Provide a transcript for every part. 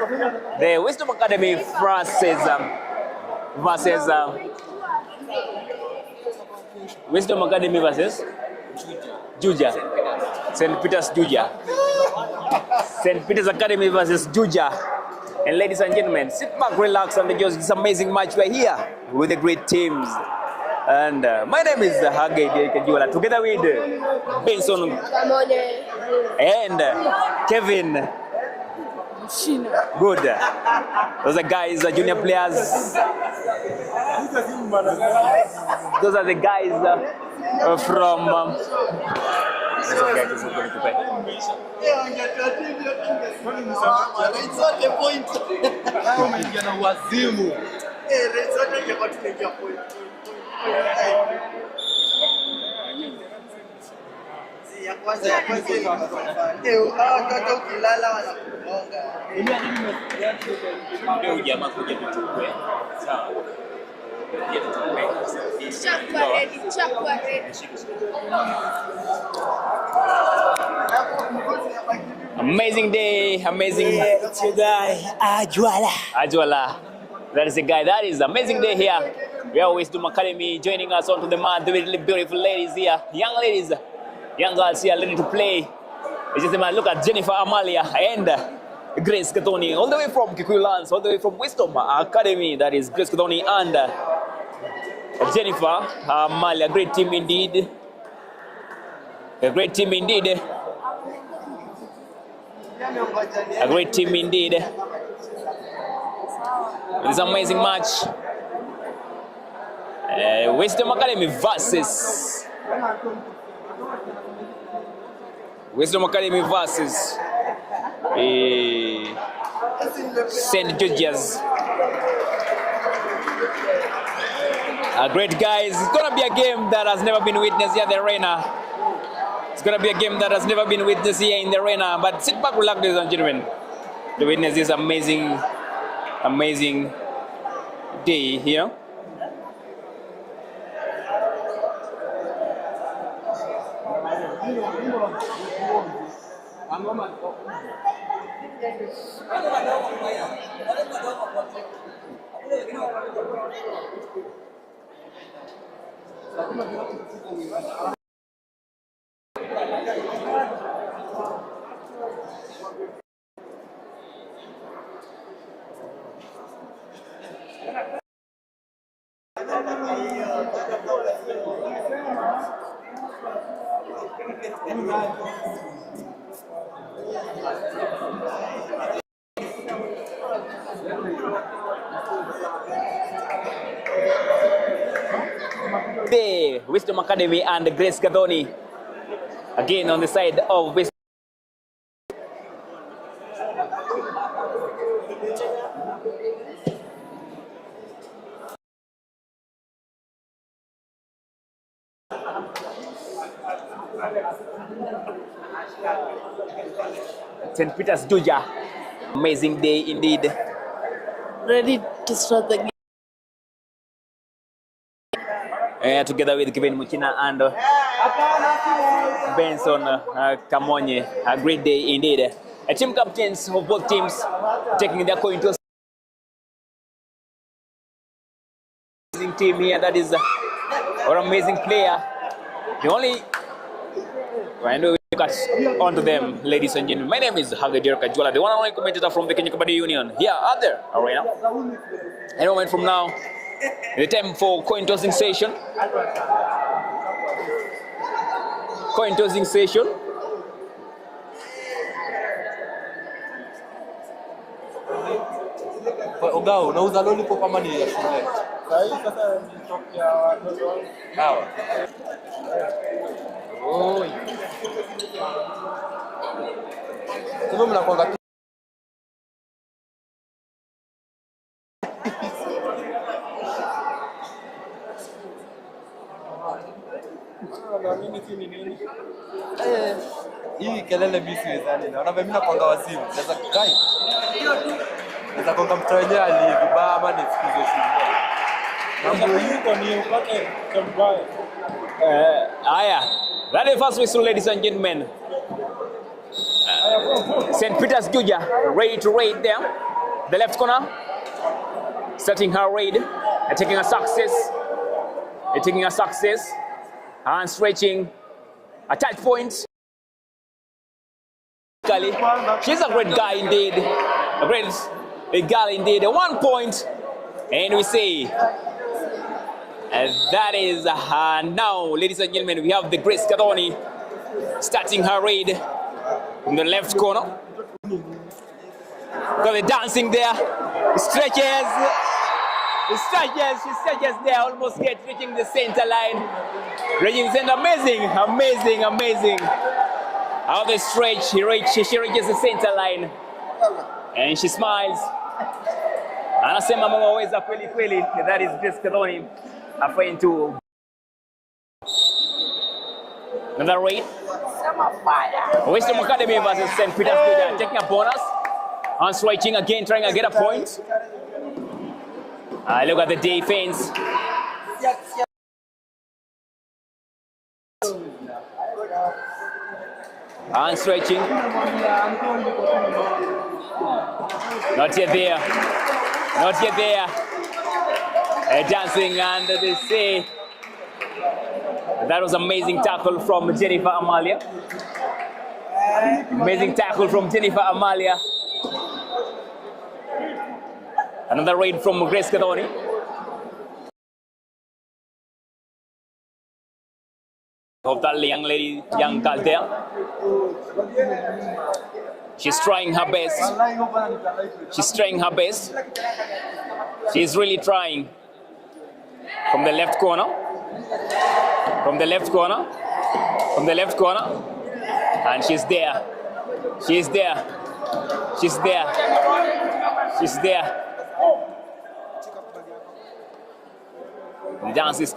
The Wisdom Academy versus Wisdom Academy versus Juja. St. Peter's Juja. St. Peter's Academy versus Juja. And ladies and gentlemen, sit back, relax, and enjoy this amazing match. We're here with the great teams. And my name is Juja, together with Benson and Kevin. Good. Those are guys, junior players. Those are the guys from. Amazing day, amazing. It's your guy, Juja. That is the guy. That is amazing day here. We are Wisdom Academy joining us onto the mat. The really beautiful ladies here, young ladies, young girls here, ready to play. It's just a man. Look at Jennifer Amalia and Grace Katoni, all the way from Kikuyu lands, all the way from Wisdom Academy. That is Grace Katoni and Jennifer Amalia. Great team indeed. A great team indeed. A great team indeed. It's an amazing match. Wisdom Academy versus St. George's. Great guys. It's gonna be a game that has never been witnessed here at the arena. It's gonna be a game that has never been witnessed here in the arena. But sit back, relax, ladies and gentlemen, to witness this amazing day here. The Wisdom Academy and Grace Gadoni again on the side of Wisdom. St. Peter's Juja. Amazing day indeed. ready to start the game. Together with Kevin Muchina and Benson Kamonye. A great day indeed. Team captains of both teams taking their coin toss. Amazing team here. That is our amazing player. The only when we got onto them, ladies and gentlemen. My name is Juja, the one and only commentator from the Kenya Kabaddi Union. Here, out there, arena. Any moment from now, the time for coin tossing session. Coin tossing session. Ogao, unauza lollipop ama ni ya shule? Sasa ni shop ya watoto. Hawa. Oi. Sasa mnakwanga hii kelele mimi siwezani. Naona mimi nakwanga wazimu. Sasa kai. Sasa kwa mtu wenyewe alivibaya ama ni sikizo shule. Mambo yuko ni upate chambaya. Aya. That is first whistle, ladies and gentlemen. St. Peter's Juja ready to raid them. The left corner. Starting her raid. Taking a success. Taking a success. And stretching. A touch point. She's a great guy indeed. A great girl indeed. 1 point. And we say, that is now, ladies and gentlemen, we have the Grace Kadoni starting her raid in the left corner. Got the dancing there. Stretches. She stretches there, almost reaching the center line. Reaching the center, amazing. How the stretch, she reaches the center line. And she smiles. Anasema mama waweza kweli kweli. That is Grace Kadoni afraid to another raid. Wisdom Academy versus St. Peter's Juja taking a bonus. On stretching again, trying to get a point. Look at the defense. And stretching. Not yet there. Dancing, and they say that was amazing tackle from Jennifer Amalia. Another raid from Grace Kadoni. Of that young girl there. She's trying her best. She's really trying. From the left corner. And she's there. The dance is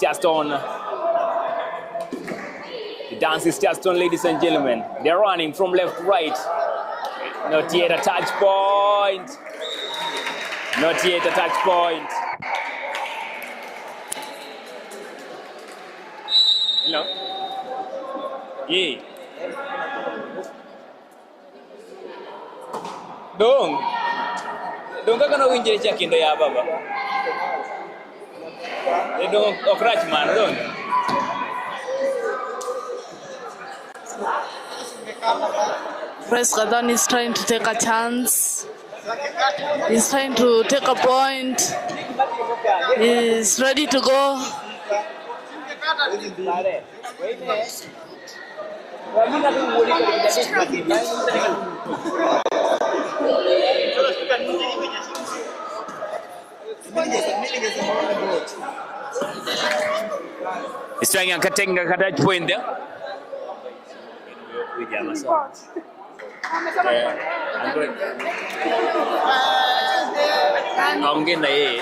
just on. Ladies and gentlemen. They're running from left to right. Not yet a touch point. Hello. Yeah. Dong ka kana winjire cha kindo ya baba. Dong okrach man dong. Grace Kadoni is trying to take a chance. He's trying to take a point. He's ready to go. He's trying to take a touch point there. Ongea na yeye.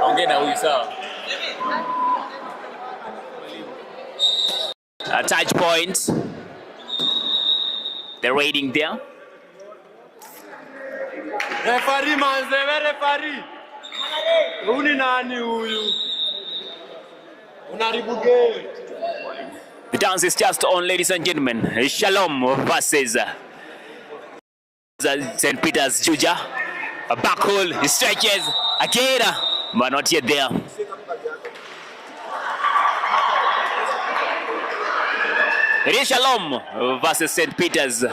Ongea na huyu sawa. A touch point. They're raiding there. Referee manze, referee. Uni nani huyu? Unaribu game. The dance is just on, ladies and gentlemen. Shalom versus St. Peter's Juja. A back hole, he stretches again, but not yet there. It is Shalom versus St. Peter's.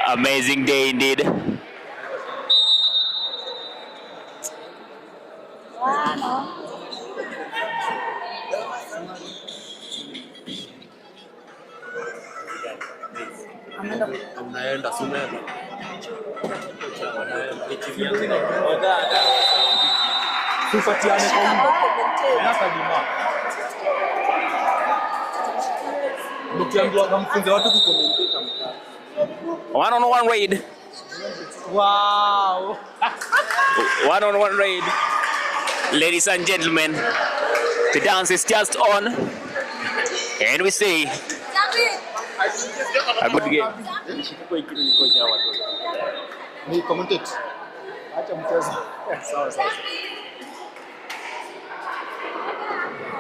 Amazing day indeed. Unaenda sumema. Tufatiane kwa muda. Hapa Juma. Mkiambiwa kamfunze watu kukomentea mtaa. 1-on-1 raid. Wow. 1-on-1 raid. Ladies and gentlemen, The dance is just on. And we say a good game.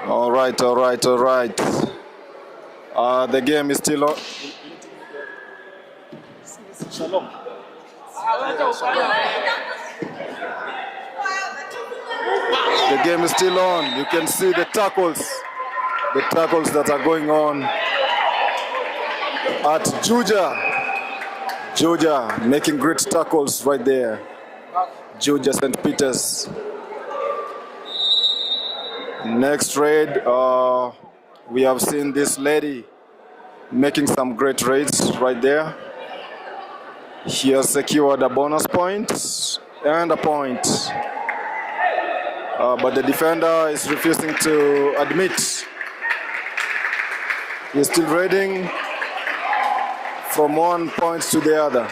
All right. The game is still on. The game is still on. You can see the tackles that are going on at Juja. Juja making great tackles right there. Juja St. Peter's. Next raid, we have seen this lady making some great raids right there. She has secured a bonus point and a point. But the defender is refusing to admit. He's still raiding from one point to the other.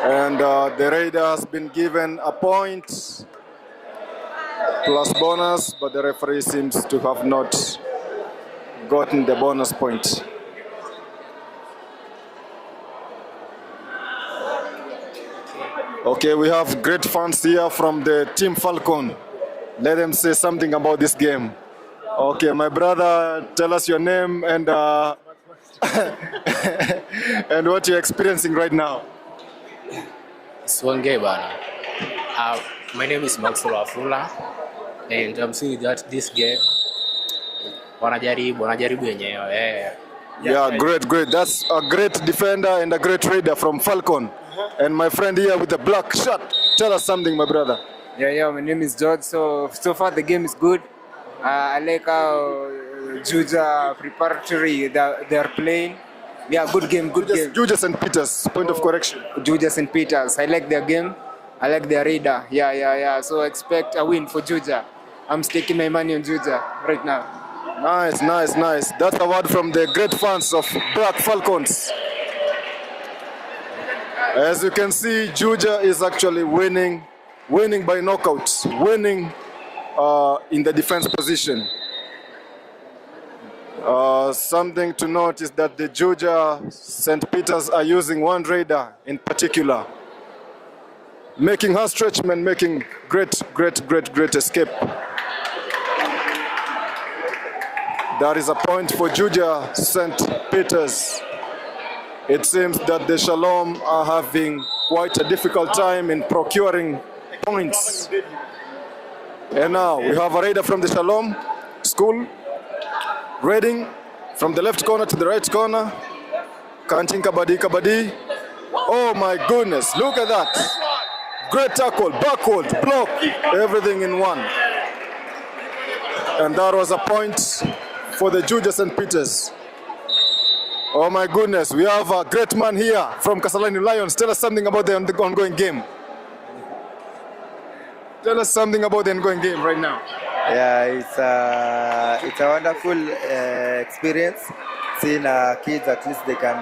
And the raider has been given a point plus bonus, but the referee seems to have not gotten the bonus point. Okay, we have great fans here from the team Falcon. Let them say something about this game. Okay, my brother, tell us your name and and what you're experiencing right now. Swange bana. My name is Maxwell Afula, and I'm seeing that this game wanajaribu yenyewe. Yeah, great. That's a great defender and a great raider from Falcon. And my friend here with the black shirt, tell us something, my brother. Yeah, my name is George. So far the game is good. I like how Juja preparatory they are playing. Yeah, good game. Juja St. Peter's, point of correction. Juja St. Peter's. I like their game. I like their raider. Yeah. So expect a win for Juja. I'm staking my money on Juja right now. Nice. That's a word from the great fans of Black Falcons. As you can see, Juja is actually winning by knockouts, winning in the defense position. Something to note is that the Juja St. Peter's are using one raider in particular, making her stretchman, making great escape. That is a point for Juja St. Peter's. It seems that the Shalom are having quite a difficult time in procuring points. And now we have a raider from the Shalom school, raiding from the left corner to the right corner, counting kabadi. Oh my goodness, look at that. Great tackle, backward, block, everything in one. And that was a point for the Juja St. Peter's. Oh my goodness, we have a great man here from Kasarani Lions. Tell us something about the ongoing game. Tell us something about the ongoing game right now. Yeah, it's a wonderful experience seeing kids at least they can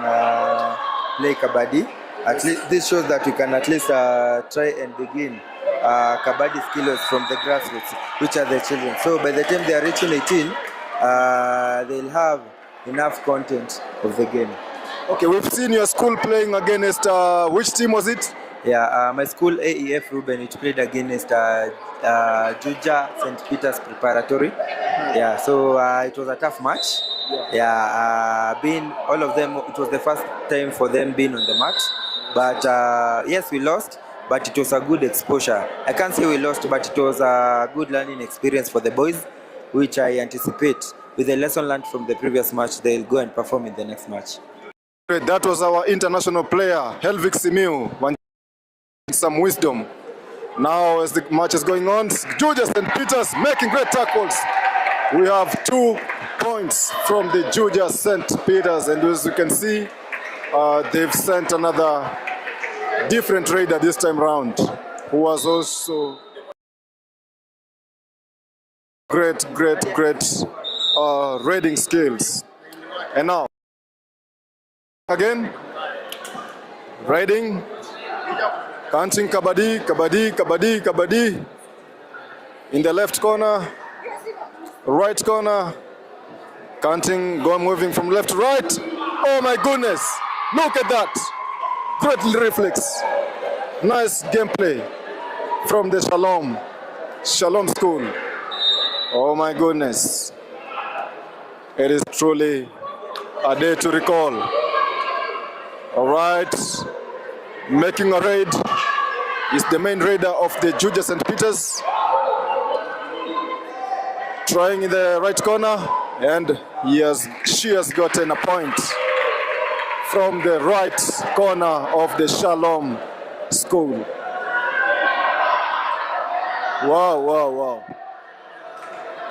play kabaddi. At least this shows that you can at least try and begin kabaddi skills from the grassroots, which are the children. So by the time they are reaching 18, they'll have enough content of the game. Okay, we've seen your school playing against which team was it? Yeah, my school AEF Ruben, it played against Juja St. Peter's Preparatory. Yeah, so it was a tough match. Yeah, being all of them, it was the first time for them being on the match. But yes, we lost, but it was a good exposure. I can't say we lost, but it was a good learning experience for the boys, which I anticipate with the lesson learned from the previous match, they'll go and perform in the next match. That was our international player, Helvik Simiu, some wisdom. Now as the match is going on, Juja St. Peter's making great tackles. We have 2 points from the Juja St. Peter's, and as you can see, they've sent another different raider this time round, who was also great raiding skills. And now again, raiding, counting kabadi. In the left corner, Right corner. Counting, moving from left to right. Oh my goodness. Look at that. Great reflex. Nice gameplay from the Shalom School. Oh my goodness. It is truly a day to recall. All right. Making a raid is the main raider of the Juja St. Peter's. Trying in the right corner, and she has gotten a point from the right corner of the Shalom School. Wow, wow, wow.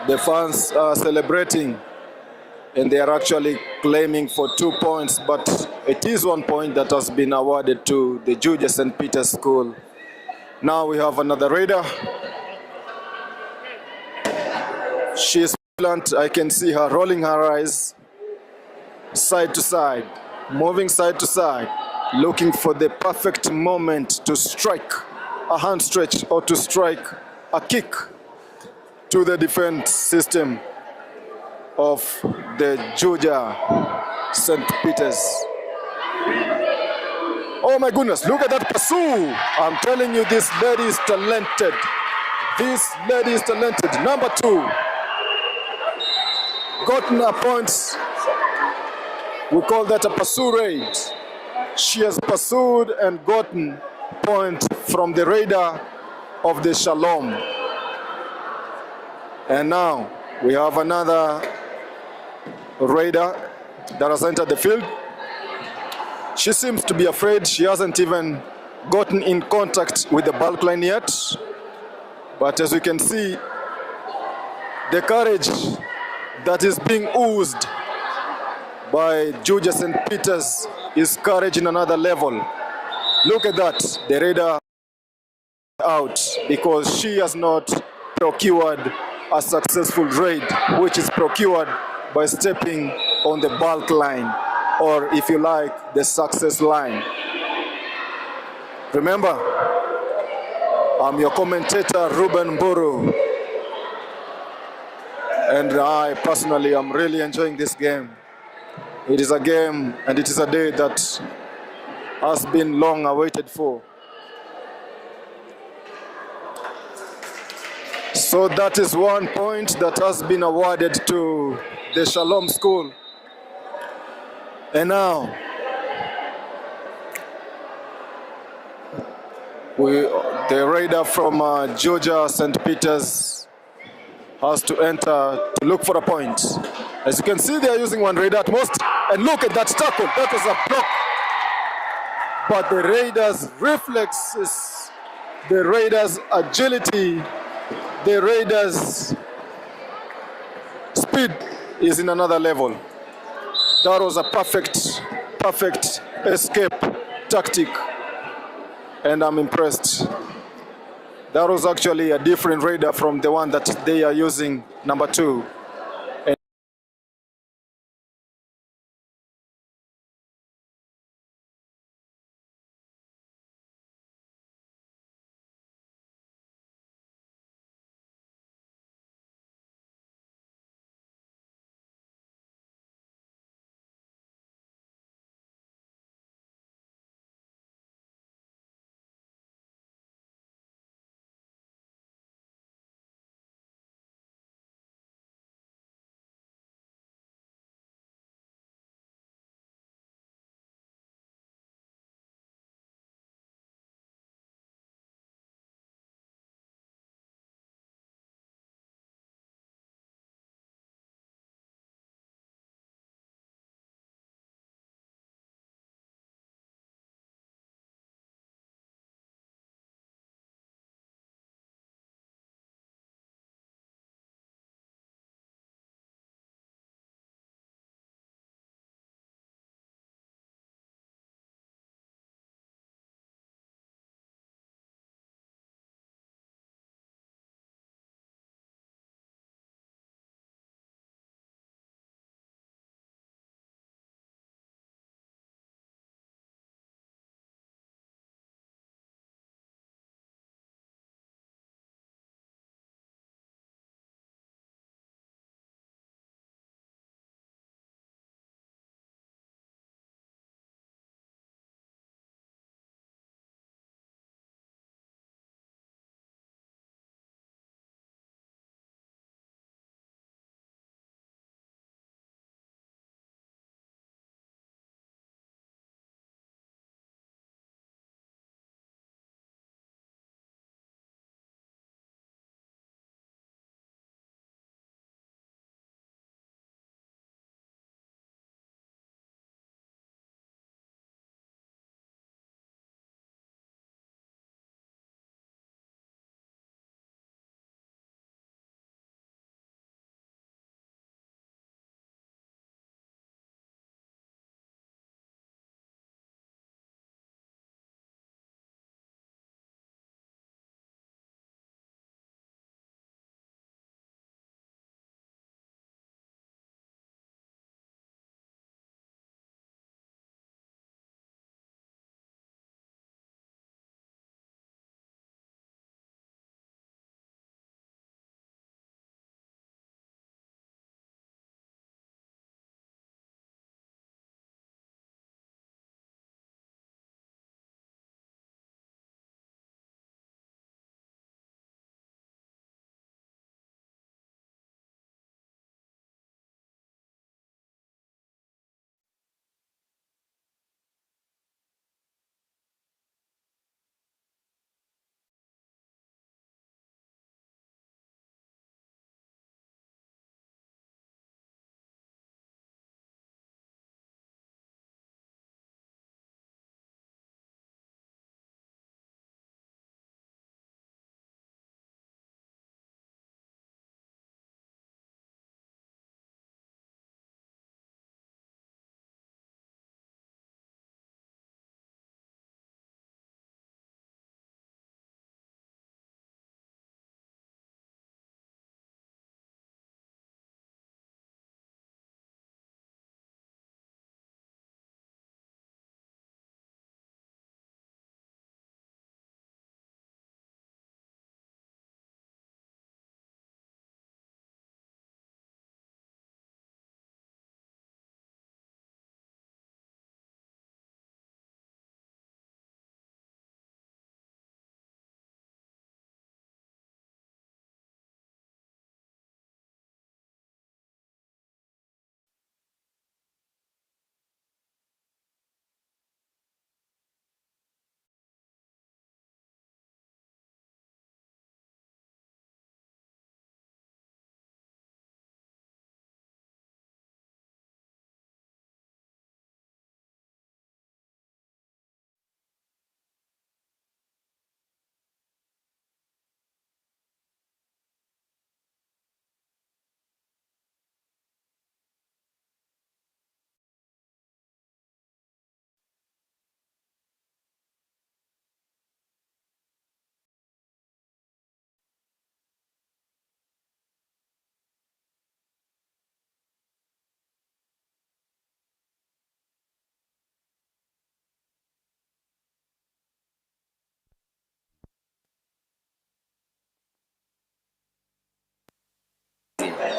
The fans are celebrating, and they are actually claiming for 2 points, but it is 1 point that has been awarded to the Juja St. Peter's School. Now we have another raider. She is blunt. I can see her rolling her eyes side to side, moving side to side, looking for the perfect moment to strike a hand stretch or to strike a kick to the defense system of the Juja St. Peter's. Oh my goodness, look at that pursue. I'm telling you, this lady is talented. This lady is talented. Number 2. Gotten a point. We call that a pursue raid. She has pursued and gotten point from the raider of the Shalom. And now we have another raider that has entered the field. She seems to be afraid. She hasn't even gotten in contact with the bulk line yet. But as you can see, the courage that is being oozed by Juja St. Peter's is courage in another level. Look at that, the raider out because she has not procured a successful raid, which is procured by stepping on the bulk line, or if you like, the success line. Remember, I'm your commentator, Ruben Mburu, and I personally am really enjoying this game. It is a game and it is a day that has been long awaited for. So that is 1 point that has been awarded to the Shalom School. And now, the raider from Juja St. Peter's has to enter to look for a point. As you can see, they are using 1 raider at most. And look at that tackle. That was a block. But the raiders' reflexes, the raiders' agility, the raiders' speed is in another level. That was a perfect escape tactic. And I'm impressed. That was actually a different raider from the one that they are using, number 2.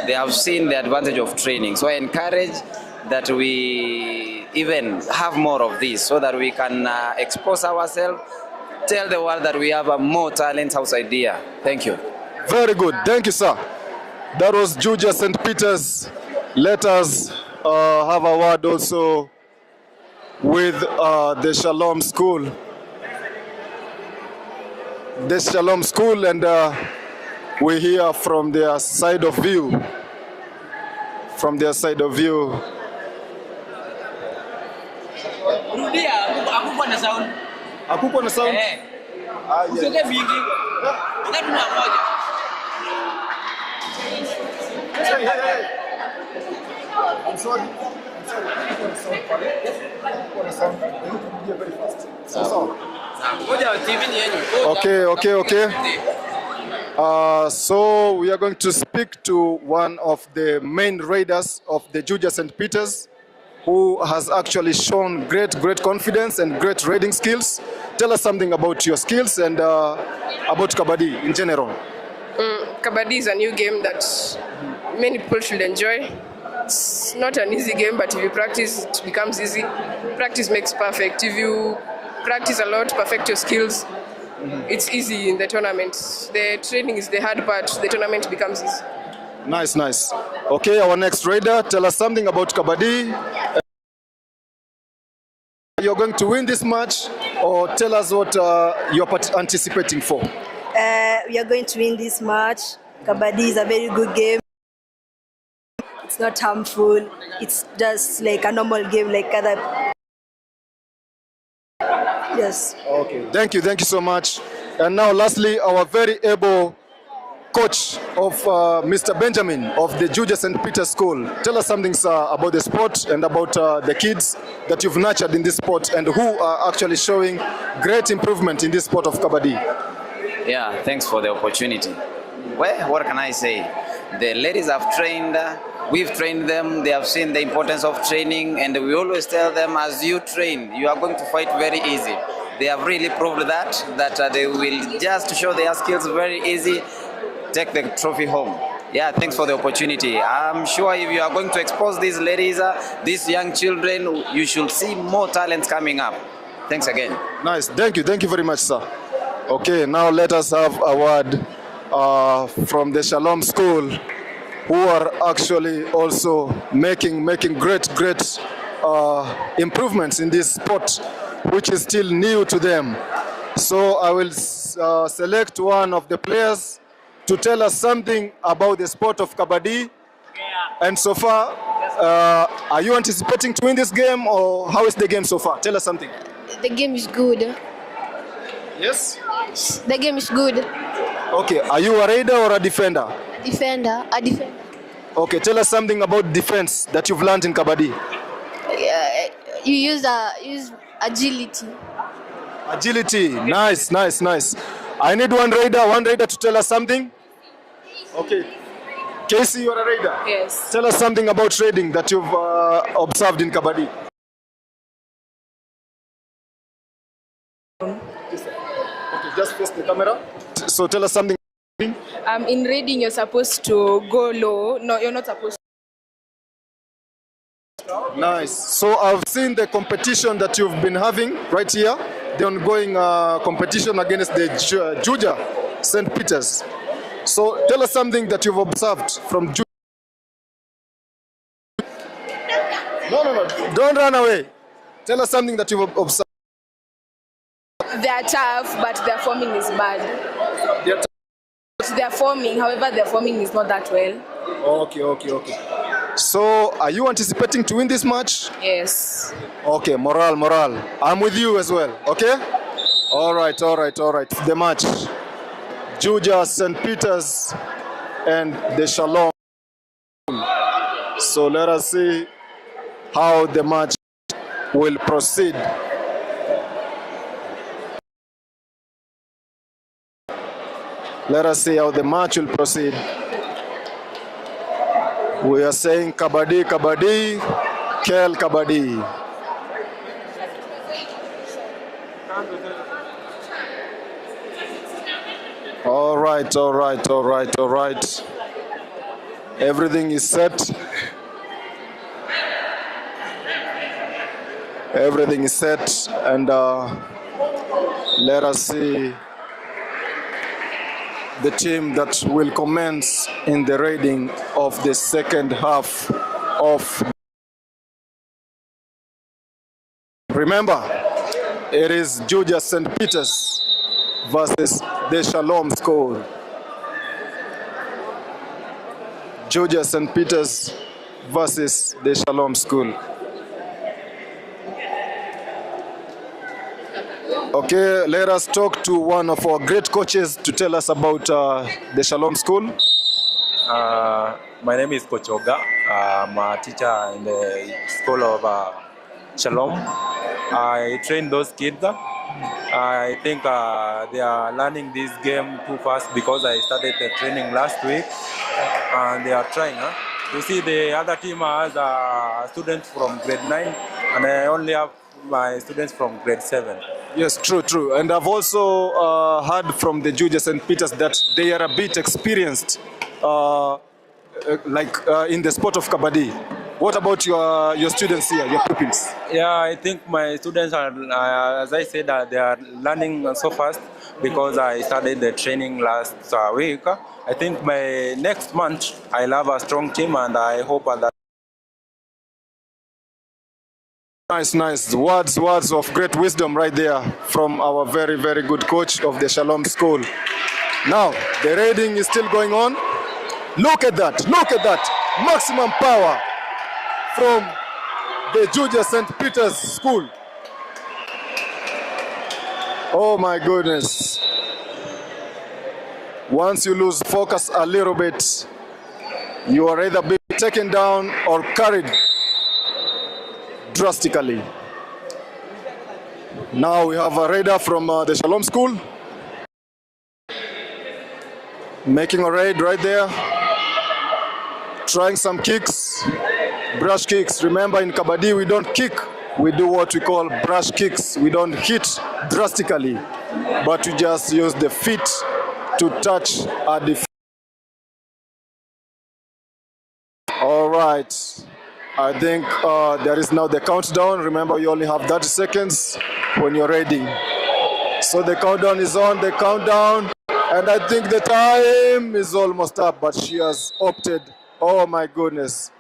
they have seen the advantage of training. So I encourage that we even have more of this so that we can expose ourselves, tell the world that we have a more talent outside here. Thank you. Very good. Thank you, sir. That was Juja St. Peter's. Let us have a word also with the Shalom School. The Shalom School, and we hear from their side of view. From their side of view. Hakukuwa na sound? Usiongee vingi. Ongea tu mara moja. I'm sorry. Okay. So we are going to speak to one of the main raiders of the Juja St. Peter's, who has actually shown great confidence and great raiding skills. Tell us something about your skills and about Kabaddi in general. Kabaddi is a new game that many people should enjoy. It's not an easy game, but if you practice, it becomes easy. Practice makes perfect. If you practice a lot, perfect your skills, it's easy in the tournament. The training is the hard part. The tournament becomes easy. Nice. Okay, our next raider, tell us something about Kabaddi. You're going to win this match, or tell us what you're anticipating for. We are going to win this match. Kabaddi is a very good game. It's not harmful. It's just like a normal game like other. Yes. Okay. Thank you so much. And now lastly, our very able coach of Mr. Benjamin of the Juja St. Peter's School. Tell us something, sir, about the sport and about the kids that you've nurtured in this sport and who are actually showing great improvement in this sport of Kabaddi. Yeah, thanks for the opportunity. Well, what can I say? The ladies have trained, we've trained them, they have seen the importance of training, and we always tell them, as you train, you are going to fight very easy. They have really proved that they will just show their skills very easy, take the trophy home. Yeah, thanks for the opportunity. I'm sure if you are going to expose these ladies, these young children, you should see more talent coming up. Thanks again. Nice, thank you very much, sir. Okay, now let us have a word from the Shalom School, who are actually also making great improvements in this sport, which is still new to them. So I will select one of the players to tell us something about the sport of Kabaddi. And so far, are you anticipating to win this game, or how is the game so far? Tell us something. The game is good. Yes? The game is good. Okay, are you a raider or a defender? A defender. Okay, tell us something about defense that you've learned in Kabaddi. You use agility. Agility, nice. I need one raider to tell us something. Okay. Casey, you're a raider? Yes. Tell us something about raiding that you've observed in Kabaddi. Okay, just face the camera. So tell us something. In raiding, you're supposed to go low. No, you're not supposed to. Nice. So I've seen the competition that you've been having right here, the ongoing competition against the Juja St. Peter's. So tell us something that you've observed from Juja. No, don't run away. Tell us something that you've observed. They are tough, but their forming is bad. They are forming, however, their forming is not that well. Okay. So, are you anticipating to win this match? Yes. Okay, morale. I'm with you as well, okay? All right. The match. Juja St. Peter's and the Shalom. So, let us see how the match will proceed. Let us see how the match will proceed. We are saying Kabaddi, Kel Kabaddi. All right. Everything is set. Everything is set, and let us see the team that will commence in the raiding of the second half of. Remember, it is Juja St. Peter's versus the Shalom School. Juja St. Peter's versus the Shalom School. Okay, let us talk to one of our great coaches to tell us about the Shalom School. My name is Coach Oga. I'm a teacher in the school of Shalom. I train those kids. I think they are learning this game too fast because I started the training last week and they are trying. You see, the other team has students from grade 9 and I only have my students from grade 7. Yes, true. And I've also heard from the Juja St. Peter's that they are a bit experienced in the sport of Kabaddi. What about your students here, your pupils? Yeah, I think my students are, as I said, they are learning so fast because I started the training last week. I think by next month I'll have a strong team and I hope that. Nice. Words of great wisdom right there from our very, very good coach of the Shalom School. Now, the raiding is still going on. Look at that. Maximum power from the Juja St. Peter's School. Oh my goodness. Once you lose focus a little bit, you are either being taken down or carried drastically. Now we have a raider from the Shalom School making a raid right there, trying some kicks, brush kicks. Remember, in Kabaddi we don't kick, we do what we call brush kicks. We don't hit drastically, but we just use the feet to touch a defense. All right. I think there is now the countdown. Remember, you only have 30 seconds when you're ready. So the countdown is on, and I think the time is almost up, but she has opted, oh my goodness.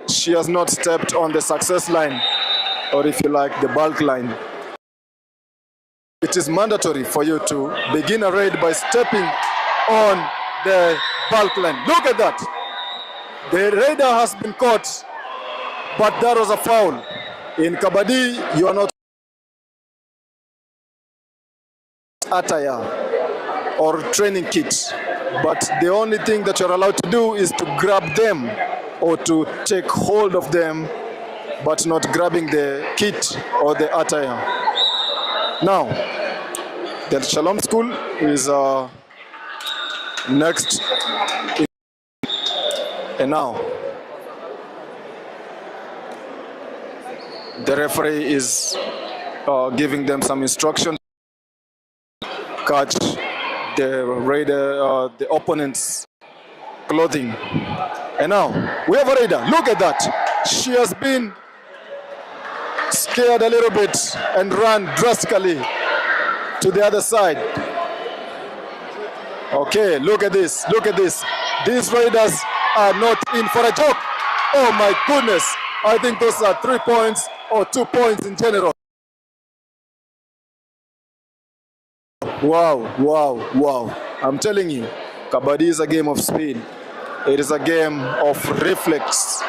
She has not stepped on the success line, or if you like, the bulk line. It is mandatory for you to begin a raid by stepping on the bulk line. Look at that. The raider has been caught, but that was a foul. In Kabaddi, you are not attire or training kit, but the only thing that you're allowed to do is to grab them or to take hold of them, but not grabbing the kit or the attire. Now, the Shalom School is next. And now, the referee is giving them some instruction. Catch the raider, the opponent's clothing. And now, we have a raider. Look at that. She has been scared a little bit and ran drastically to the other side. Okay, look at this. These raiders are not in for a joke. Oh my goodness. I think those are 3 points or 2 points in general. Wow. I'm telling you, Kabaddi is a game of speed. It is a game of reflex.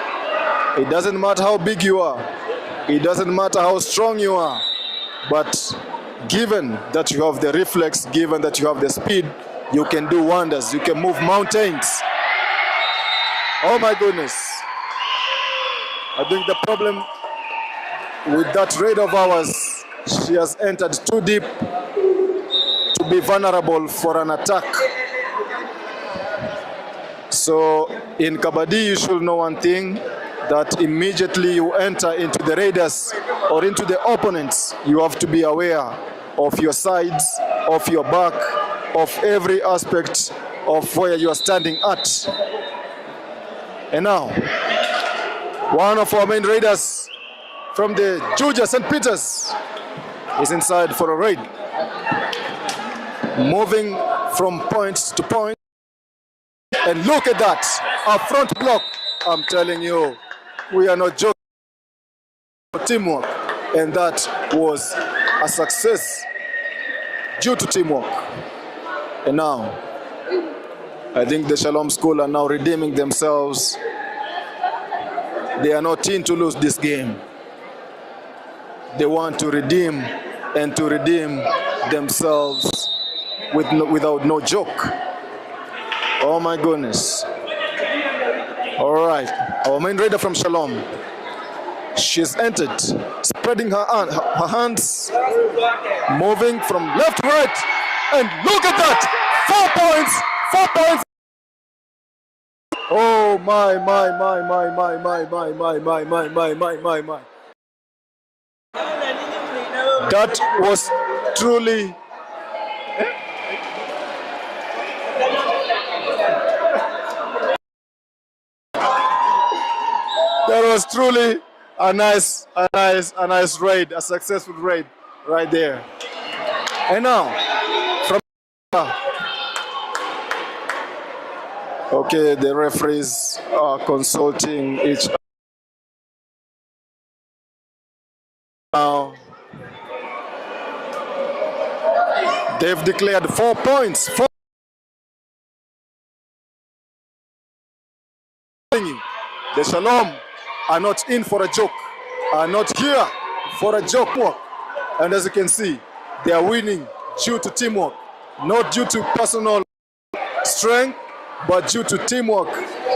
It doesn't matter how big you are. It doesn't matter how strong you are. But given that you have the reflex, given that you have the speed, you can do wonders. You can move mountains. Oh my goodness. I think the problem with that raid of ours, she has entered too deep to be vulnerable for an attack. So in Kabaddi, you should know one thing, that immediately you enter into the raiders or into the opponents, you have to be aware of your sides, of your back, of every aspect of where you are standing at. And now, one of our main raiders from the Juja St. Peter's is inside for a raid. Moving from point to point. And look at that, our front block. I'm telling you, we are not joking. Teamwork, and that was a success due to teamwork. And now, I think the Shalom School are now redeeming themselves. They are not in to lose this game. They want to redeem and to redeem themselves without no joke. Oh my goodness. All right, our main raider from Shalom. She's entered, spreading her hands, moving from left to right, and look at that! 4 points! Oh my. That was truly a nice raid, a successful raid right there. And now, from okay, the referees are consulting each other. Now, they've declared 4 points. The Shalom are not in for a joke, are not here for a joke. And as you can see, they are winning due to teamwork, not due to personal strength, but due to teamwork.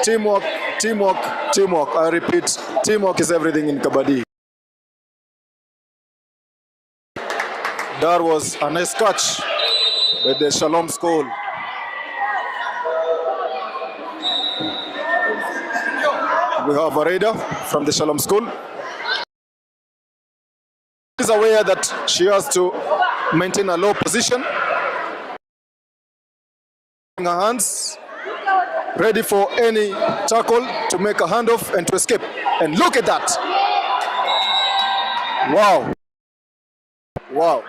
Teamwork. I repeat, teamwork is everything in Kabaddi. That was a nice catch by the Shalom School. We have a raider from the Shalom School. She is aware that she has to maintain a low position. Her hands ready for any tackle to make a handoff and to escape. And look at that. Wow.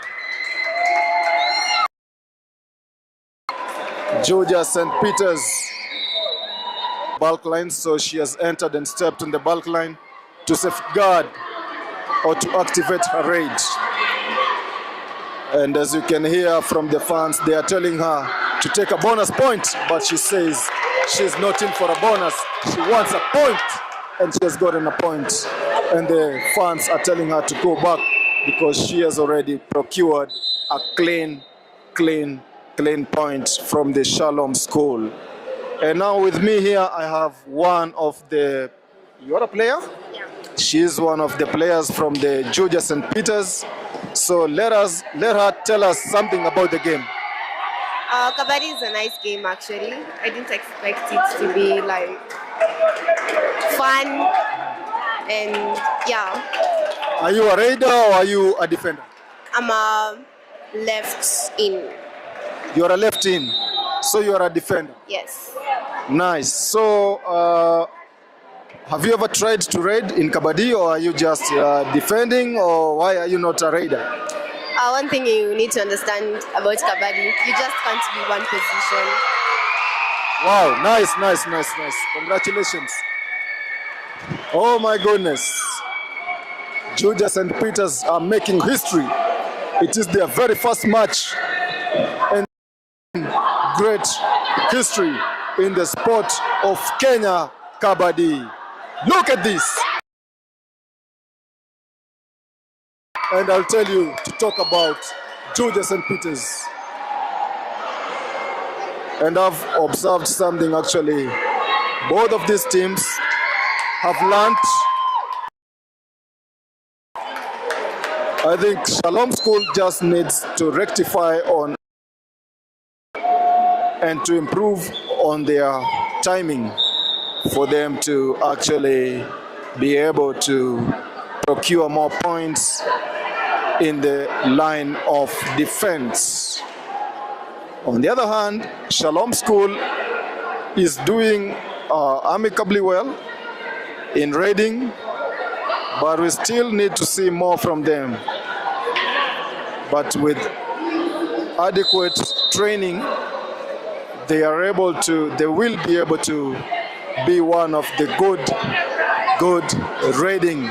Juja St. Peter's bulk line, so she has entered and stepped on the bulk line to safeguard or to activate her raid. And as you can hear from the fans, they are telling her to take a bonus point, but she says she's not in for a bonus. She wants a point, and she has gotten a point. And the fans are telling her to go back because she has already procured a clean point from the Shalom School. And now with me here, I have one of the... You're a player? Yeah. She's one of the players from the Juja St. Peter's. So let her tell us something about the game. Kabaddi is a nice game actually. I didn't expect it to be like fun and yeah. Are you a raider or are you a defender? I'm a left in. You're a left in, so you're a defender. Yes. Nice. So have you ever tried to raid in Kabaddi, or are you just defending, or why are you not a raider? One thing you need to understand about Kabaddi, you just can't be one position. Wow, nice. Congratulations. Oh my goodness. Juja St. Peter's are making history. It is their very first match and great history in the sport of Kenya Kabaddi. Look at this. And I'll tell you to talk about Juja St. Peter's. And I've observed something actually. Both of these teams have learned. I think Shalom School just needs to rectify on and to improve on their timing for them to actually be able to procure more points in the line of defense. On the other hand, Shalom School is doing amicably well in raiding, but we still need to see more from them. But with adequate training, they will be able to be one of the good raiding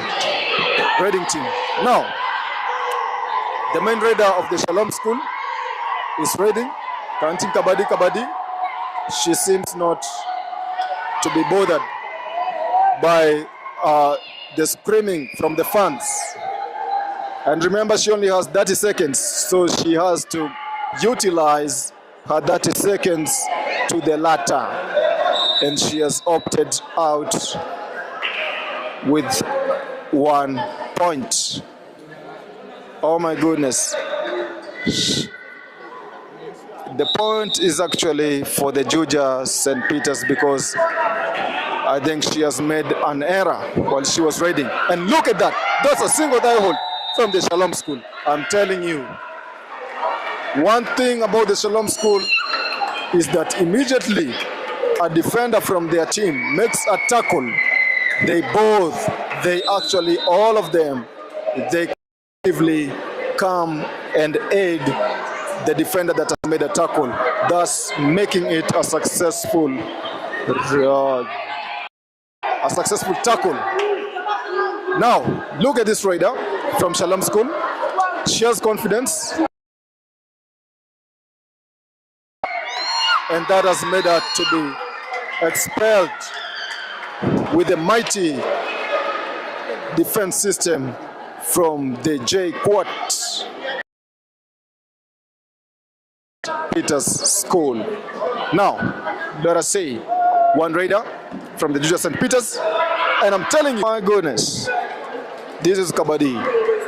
team. Now, the main raider of the Shalom School is raiding, counting kabaddi. She seems not to be bothered by the screaming from the fans. And remember, she only has 30 seconds, so she has to utilize her 30 seconds to the latter. And she has opted out with 1 point. Oh my goodness. The point is actually for the Juja St. Peter's, because I think she has made an error while she was raiding. And look at that. That's a single thigh hold from the Shalom School. I'm telling you. One thing about the Shalom School is that immediately a defender from their team makes a tackle, all of them, they actively come and aid the defender that has made a tackle, thus making it a successful tackle. Now, look at this raider from Shalom School. She has confidence, and that has made her to be expelled with a mighty defense system from the J. Quat Peters School. Now, let us say one raider from the Juja St. Peter's, and I'm telling you, my goodness, this is kabaddi,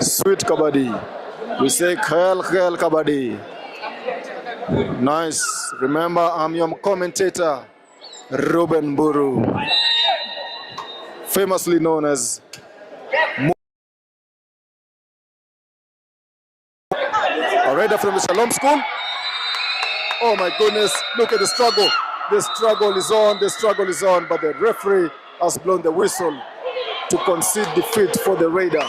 sweet kabaddi. We say khel kabaddi. Nice. Remember, I'm your commentator, Ruben Buru, famously known as a raider from the Shalom School. Oh my goodness, look at the struggle. The struggle is on, but the referee has blown the whistle to concede defeat for the raider.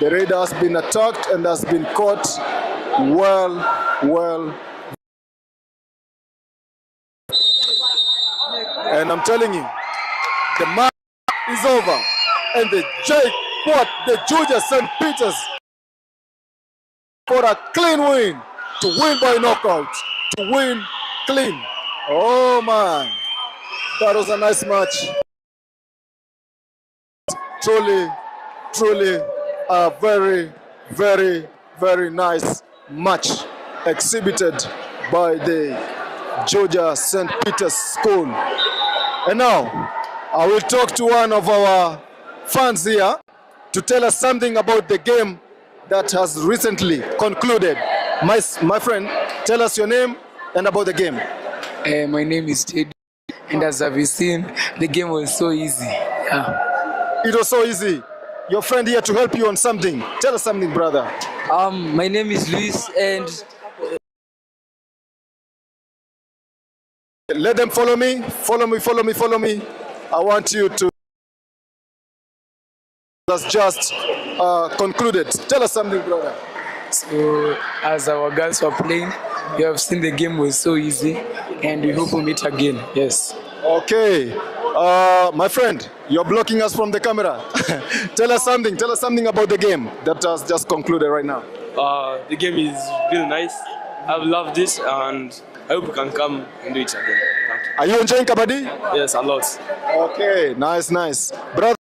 The raider has been attacked and has been caught well. And I'm telling you, the match is over. And the Juja St. Peter's for a clean win, to win by knockout, to win clean. Oh man, that was a nice match. Truly a very nice match exhibited by the Juja St. Peter's School. And now, I will talk to one of our fans here to tell us something about the game that has recently concluded. My friend, tell us your name and about the game. My name is Teddy, and as I've seen, the game was so easy. Yeah. It was so easy. Your friend here to help you on something. Tell us something, brother. My name is Luis, and let them follow me. Follow me. I want you to. That's just concluded. Tell us something, brother. So, as our girls were playing, you have seen the game was so easy, and we hope we meet again. Yes. Okay. My friend, you're blocking us from the camera. Tell us something about the game that has just concluded right now. The game is really nice. I've loved this, and I hope we can come and do it again. Thank you. Are you enjoying kabaddi? Yes, a lot. Okay, nice. Brother,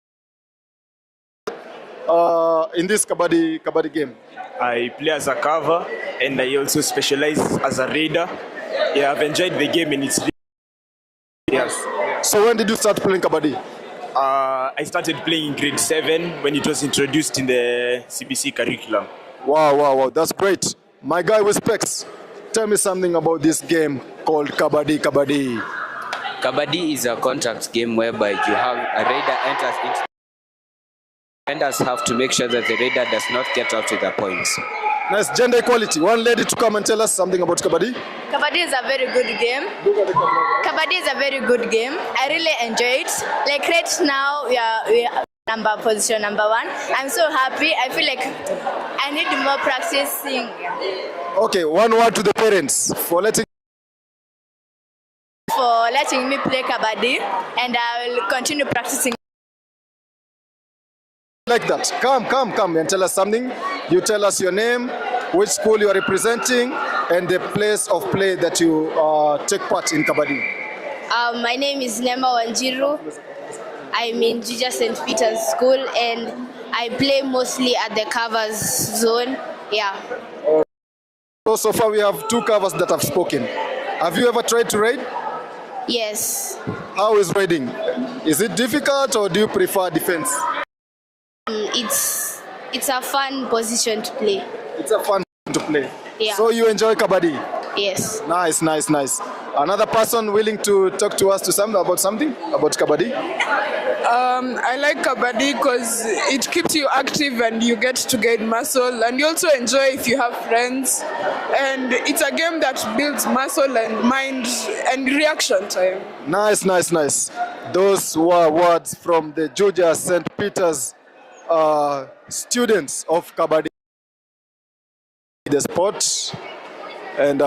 in this kabaddi game, I play as a cover, and I also specialize as a raider. Yeah, I've enjoyed the game in its yes. So when did you start playing kabaddi? I started playing in grade 7 when it was introduced in the CBC curriculum. Wow, that's great. My guy with specs, tell me something about this game called kabaddi. Kabaddi is a contact game whereby you have a raider enters into. Defenders have to make sure that the raider does not get out with the points. Nice, gender equality. One lady to come and tell us something about kabaddi. Kabaddi is a very good game. Kabaddi is a very good game. I really enjoy it. Like right now, we are position number 1. I'm so happy. I feel like I need more practicing. Okay, one word to the parents for letting me play Kabaddi, and I will continue practicing. Like that. Come and tell us something. You tell us your name, which school you are representing, and the place of play that you take part in Kabaddi. My name is Nema Wanjiru. I'm in Juja St. Peter's School, and I play mostly at the covers zone. Yeah. So far we have 2 covers that have spoken. Have you ever tried to raid? Yes. How is raiding? Is it difficult or do you prefer defense? It's a fun position to play. It's a fun to play. Yeah. So you enjoy Kabaddi? Yes. Nice. Another person willing to talk to us about something about Kabaddi? I like Kabaddi because it keeps you active and you get to gain muscle, and you also enjoy if you have friends, and it's a game that builds muscle and mind and reaction time. Nice. Those were words from the Juja St. Peter's students of Kabaddi, the sport, and